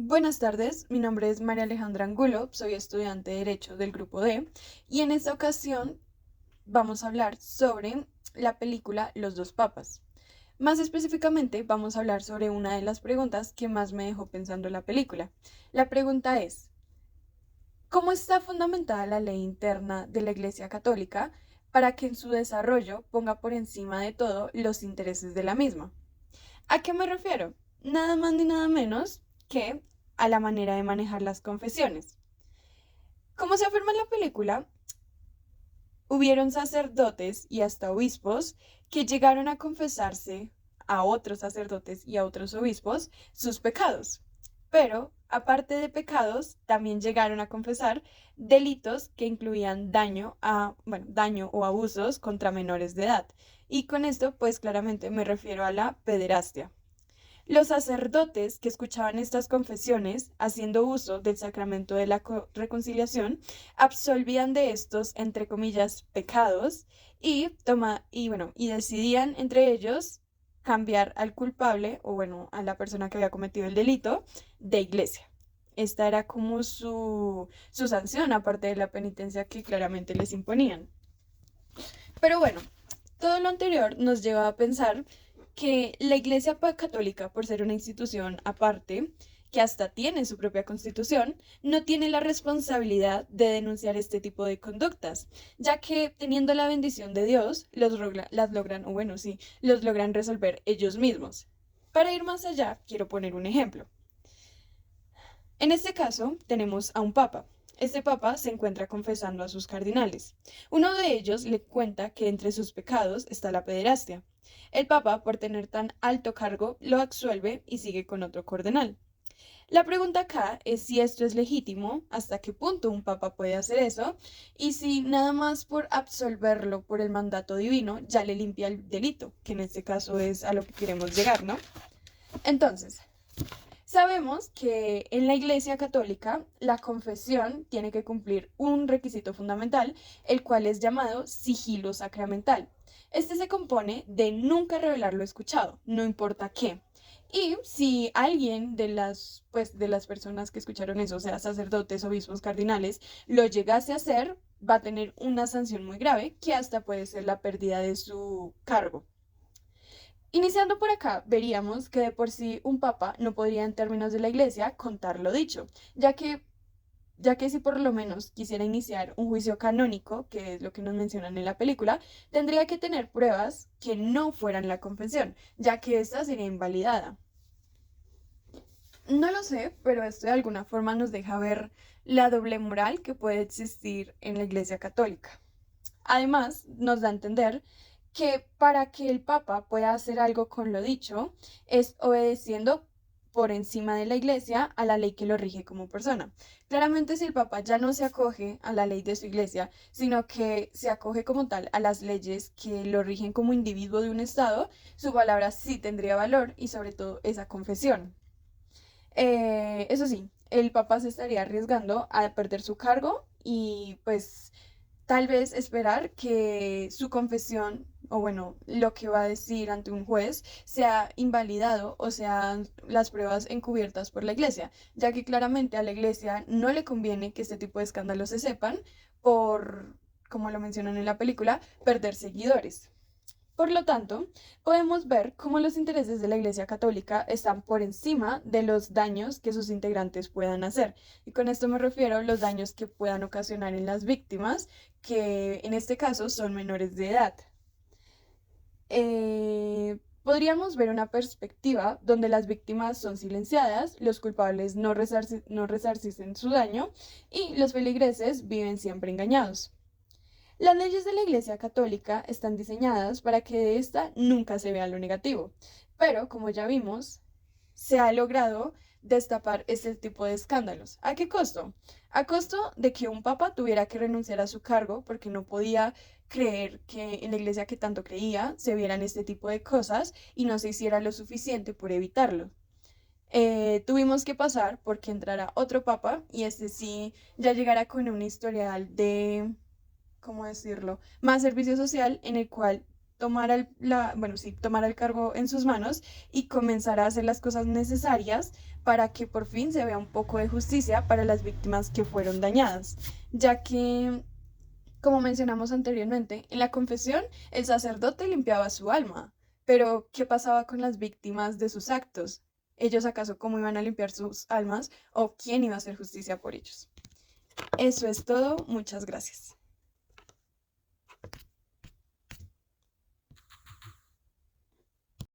Buenas tardes, mi nombre es María Alejandra Angulo, soy estudiante de Derecho del Grupo D y en esta ocasión vamos a hablar sobre la película Los dos papas. Más específicamente vamos a hablar sobre una de las preguntas que más me dejó pensando la película. La pregunta es, ¿cómo está fundamentada la ley interna de la Iglesia Católica para que en su desarrollo ponga por encima de todo los intereses de la misma? ¿A qué me refiero? Nada más ni nada menos que a la manera de manejar las confesiones. Como se afirma en la película, hubieron sacerdotes y hasta obispos que llegaron a confesarse a otros sacerdotes y a otros obispos sus pecados. Pero, aparte de pecados, también llegaron a confesar delitos que incluían daño o abusos contra menores de edad. Y con esto, pues claramente me refiero a la pederastia. Los sacerdotes que escuchaban estas confesiones, haciendo uso del sacramento de la reconciliación, absolvían de estos, entre comillas, pecados y decidían entre ellos cambiar al culpable a la persona que había cometido el delito de iglesia. Esta era como su sanción, aparte de la penitencia que claramente les imponían. Pero bueno, todo lo anterior nos lleva a pensar que la Iglesia Católica, por ser una institución aparte, que hasta tiene su propia constitución, no tiene la responsabilidad de denunciar este tipo de conductas, ya que teniendo la bendición de Dios, las logran, o bueno, sí, los logran resolver ellos mismos. Para ir más allá, quiero poner un ejemplo. En este caso, tenemos a un papa. Este papa se encuentra confesando a sus cardinales. Uno de ellos le cuenta que entre sus pecados está la pederastia. El papa, por tener tan alto cargo, lo absuelve y sigue con otro cardenal. La pregunta acá es si esto es legítimo, hasta qué punto un papa puede hacer eso, y si nada más por absolverlo por el mandato divino ya le limpia el delito, que en este caso es a lo que queremos llegar, ¿no? Entonces, sabemos que en la Iglesia Católica la confesión tiene que cumplir un requisito fundamental, el cual es llamado sigilo sacramental. Este se compone de nunca revelar lo escuchado, no importa qué. Y si alguien de las personas que escucharon eso, o sea, sacerdotes, obispos, cardinales, lo llegase a hacer, va a tener una sanción muy grave que hasta puede ser la pérdida de su cargo. Iniciando por acá, veríamos que de por sí un papa no podría en términos de la iglesia contar lo dicho, ya que, ya que si por lo menos quisiera iniciar un juicio canónico, que es lo que nos mencionan en la película, tendría que tener pruebas que no fueran la confesión, ya que esta sería invalidada. No lo sé, pero esto de alguna forma nos deja ver la doble moral que puede existir en la iglesia católica. Además, nos da a entender que para que el Papa pueda hacer algo con lo dicho, es obedeciendo por encima de la Iglesia a la ley que lo rige como persona. Claramente, si el Papa ya no se acoge a la ley de su Iglesia, sino que se acoge como tal a las leyes que lo rigen como individuo de un Estado, su palabra sí tendría valor y sobre todo esa confesión. Eso sí, el Papa se estaría arriesgando a perder su cargo y pues tal vez esperar que su confesión, o bueno, lo que va a decir ante un juez, sea invalidado o sean las pruebas encubiertas por la iglesia, ya que claramente a la iglesia no le conviene que este tipo de escándalos se sepan por, como lo mencionan en la película, perder seguidores. Por lo tanto, podemos ver cómo los intereses de la Iglesia Católica están por encima de los daños que sus integrantes puedan hacer. Y con esto me refiero a los daños que puedan ocasionar en las víctimas, que en este caso son menores de edad. Podríamos ver una perspectiva donde las víctimas son silenciadas, los culpables no resarcen su daño y los feligreses viven siempre engañados. Las leyes de la Iglesia Católica están diseñadas para que de esta nunca se vea lo negativo, pero como ya vimos, se ha logrado destapar este tipo de escándalos. ¿A qué costo? A costo de que un papa tuviera que renunciar a su cargo porque no podía creer que en la iglesia que tanto creía se vieran este tipo de cosas y no se hiciera lo suficiente por evitarlo. Tuvimos que pasar porque entrara otro papa y este sí ya llegara con un historial de, ¿cómo decirlo?, más servicio social en el cual tomara el cargo en sus manos y comenzara a hacer las cosas necesarias para que por fin se vea un poco de justicia para las víctimas que fueron dañadas, ya que, como mencionamos anteriormente, en la confesión el sacerdote limpiaba su alma, pero ¿qué pasaba con las víctimas de sus actos? ¿Ellos acaso cómo iban a limpiar sus almas o quién iba a hacer justicia por ellos? Eso es todo, muchas gracias.